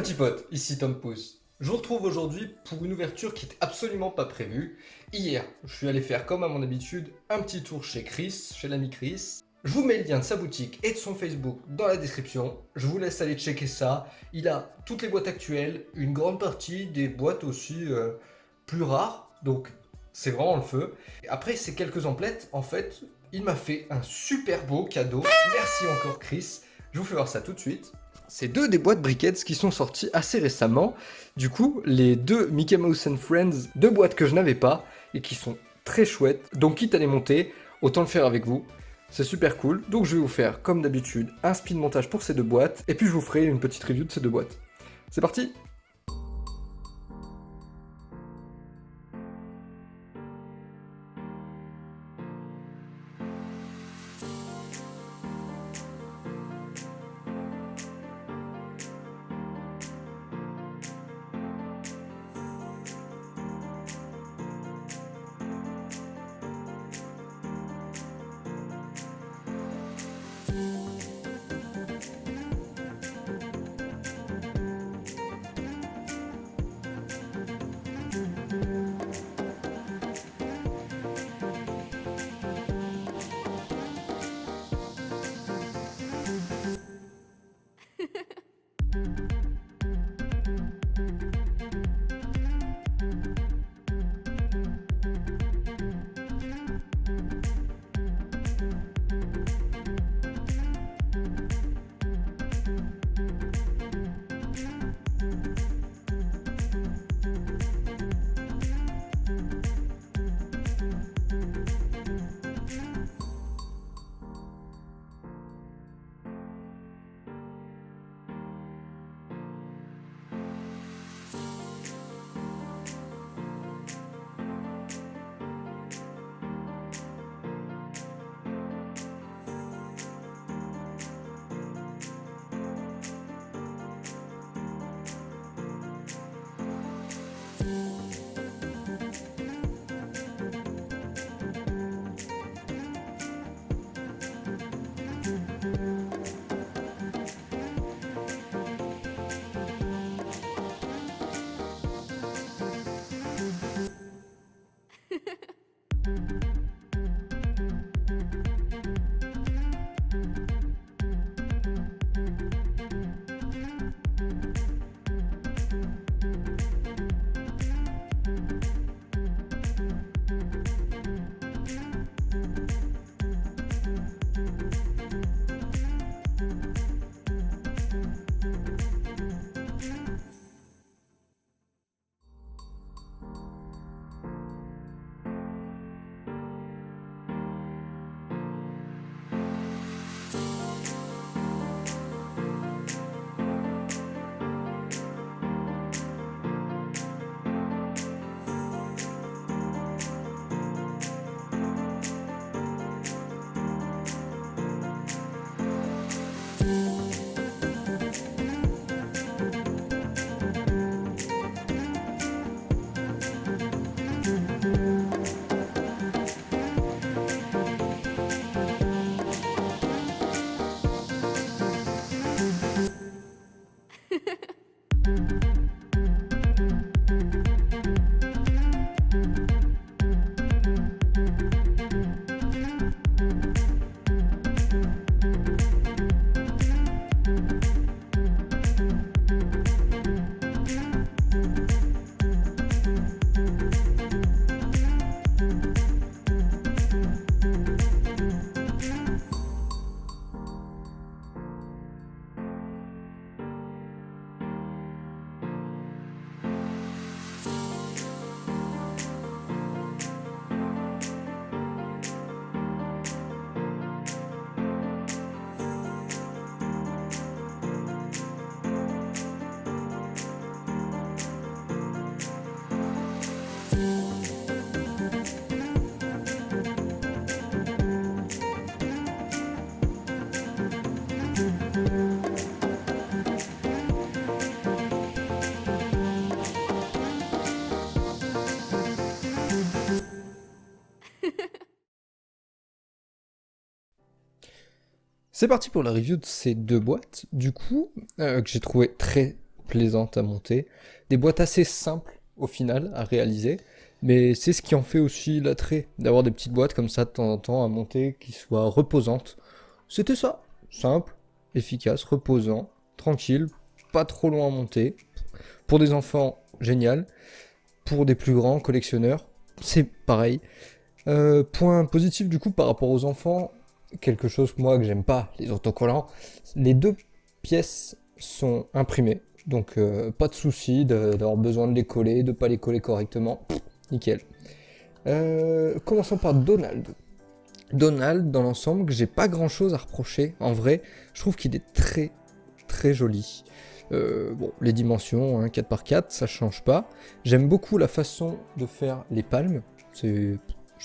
petits potes, ici Tom Pouce. Je vous retrouve aujourd'hui pour une ouverture qui n'était absolument pas prévue. Hier, je suis allé faire comme à mon habitude un petit tour chez Chris, chez l'ami Chris. Je vous mets le lien de sa boutique et de son Facebook dans la description. Je vous laisse aller checker ça. Il a toutes les boîtes actuelles, une grande partie des boîtes aussi plus rares. Donc c'est vraiment le feu. Après ces quelques emplettes, en fait, il m'a fait un super beau cadeau. Merci encore Chris. Je vous fais voir ça tout de suite. C'est deux des boîtes Brickheads qui sont sorties assez récemment. Du coup, les deux Mickey Mouse and Friends, deux boîtes que je n'avais pas et qui sont très chouettes. Donc, quitte à les monter, autant le faire avec vous. C'est super cool. Donc, je vais vous faire, comme d'habitude, un speed montage pour ces deux boîtes. Et puis, je vous ferai une petite review de ces deux boîtes. C'est parti! C'est parti pour la review de ces deux boîtes, du coup, que j'ai trouvé très plaisantes à monter. Des boîtes assez simples au final à réaliser, mais c'est ce qui en fait aussi l'attrait, d'avoir des petites boîtes comme ça de temps en temps à monter qui soient reposantes. C'était ça, simple, efficace, reposant, tranquille, pas trop long à monter. Pour des enfants, génial. Pour des plus grands collectionneurs, c'est pareil. Point positif du coup par rapport aux enfants, quelque chose moi que j'aime pas, les autocollants. Les deux pièces sont imprimées, donc pas de souci d'avoir besoin de les coller, de pas les coller correctement. Nickel. Commençons par Donald. Donald, dans l'ensemble, j'ai pas grand chose à reprocher. En vrai, je trouve qu'il est très très joli. Bon, les dimensions, hein, 4x4, ça change pas. J'aime beaucoup la façon de faire les palmes. Je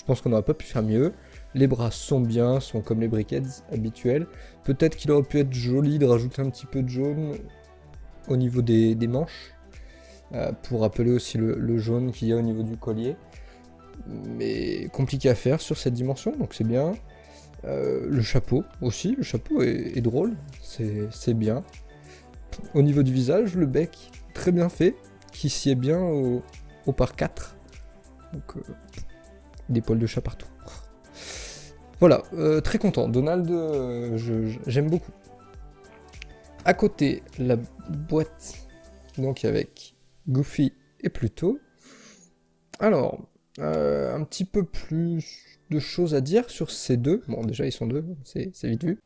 pense qu'on n'aurait pas pu faire mieux. Les bras sont bien, sont comme les briquettes habituels. Peut-être qu'il aurait pu être joli de rajouter un petit peu de jaune au niveau des manches. Pour rappeler aussi le jaune qu'il y a au niveau du collier. Mais compliqué à faire sur cette dimension, donc c'est bien. Le chapeau aussi, le chapeau est drôle, c'est bien. Au niveau du visage, le bec, très bien fait, qui sied bien au par 4. Donc, des poils de chat partout. Voilà, très content. Donald, j'aime beaucoup. À côté, la boîte, donc avec Goofy et Pluto. Alors, un petit peu plus de choses à dire sur ces deux. Bon, déjà, ils sont deux, c'est vite vu.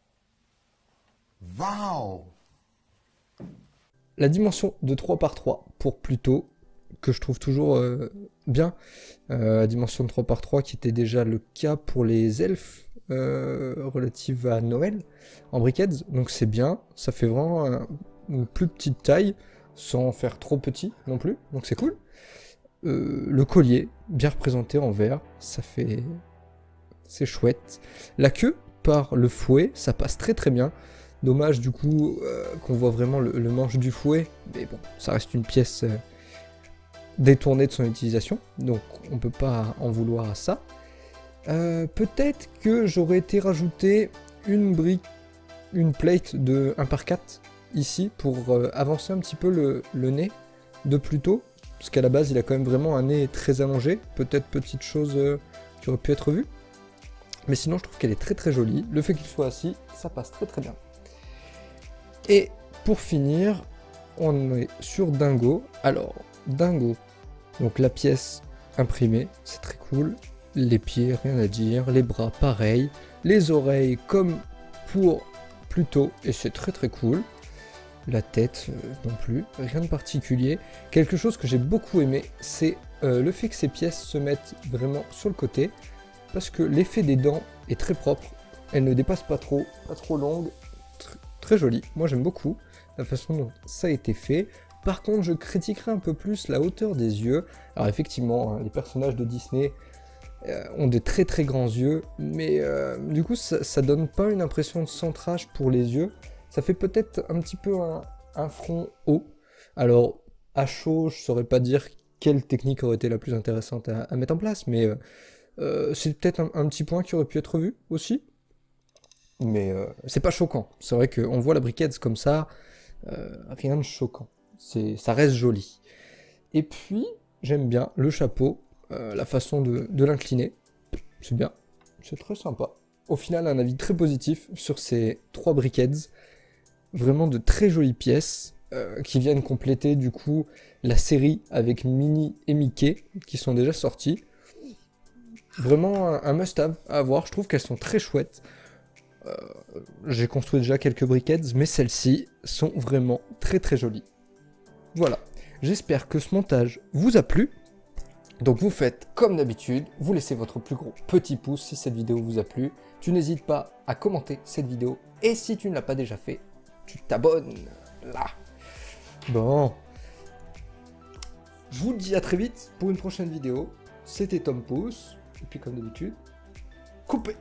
Wow! La dimension de 3x3 pour Pluto, que je trouve toujours bien. La dimension de 3x3 qui était déjà le cas pour les elfes relatives à Noël en briquettes. Donc c'est bien, ça fait vraiment une plus petite taille sans faire trop petit non plus. Donc c'est cool. Le collier, bien représenté en vert, c'est chouette. La queue par le fouet, ça passe très très bien. Dommage du coup qu'on voit vraiment le manche du fouet, mais bon, ça reste une pièce détournée de son utilisation, donc on peut pas en vouloir à ça. Peut-être que j'aurais été rajouter une brique, une plate de 1x4 ici pour avancer un petit peu le nez de Pluto, parce qu'à la base il a quand même vraiment un nez très allongé, peut-être petite chose qui aurait pu être vue. Mais sinon je trouve qu'elle est très très jolie, le fait qu'il soit assis, ça passe très très bien. Et pour finir, on est sur Dingo. Alors, Dingo, donc la pièce imprimée, c'est très cool. Les pieds, rien à dire. Les bras, pareil. Les oreilles, comme pour Pluto, et c'est très très cool. La tête, non plus, rien de particulier. Quelque chose que j'ai beaucoup aimé, c'est le fait que ces pièces se mettent vraiment sur le côté, parce que l'effet des dents est très propre. Elles ne dépassent pas trop longues. Très joli, moi j'aime beaucoup la façon dont ça a été fait. Par contre, je critiquerai un peu plus la hauteur des yeux. Alors effectivement, les personnages de Disney ont des très très grands yeux, mais du coup ça donne pas une impression de centrage pour les yeux. Ça fait peut-être un petit peu un front haut. Alors à chaud, je saurais pas dire quelle technique aurait été la plus intéressante à mettre en place, mais c'est peut-être un petit point qui aurait pu être vu aussi. Mais c'est pas choquant. C'est vrai qu'on voit la briquette comme ça, rien de choquant. Ça reste joli. Et puis, j'aime bien le chapeau, la façon de l'incliner. C'est bien, c'est très sympa. Au final, un avis très positif sur ces 3 briquettes. Vraiment de très jolies pièces qui viennent compléter du coup la série avec Minnie et Mickey qui sont déjà sortis. Vraiment un must-have à avoir. Je trouve qu'elles sont très chouettes. J'ai construit déjà quelques briquettes, mais celles-ci sont vraiment très très jolies. Voilà, j'espère que ce montage vous a plu. Donc vous faites comme d'habitude, vous laissez votre plus gros petit pouce si cette vidéo vous a plu. Tu n'hésites pas à commenter cette vidéo. Et si tu ne l'as pas déjà fait, tu t'abonnes là. Bon. Je vous dis à très vite pour une prochaine vidéo. C'était Tom Pouce. Et puis comme d'habitude, coupez.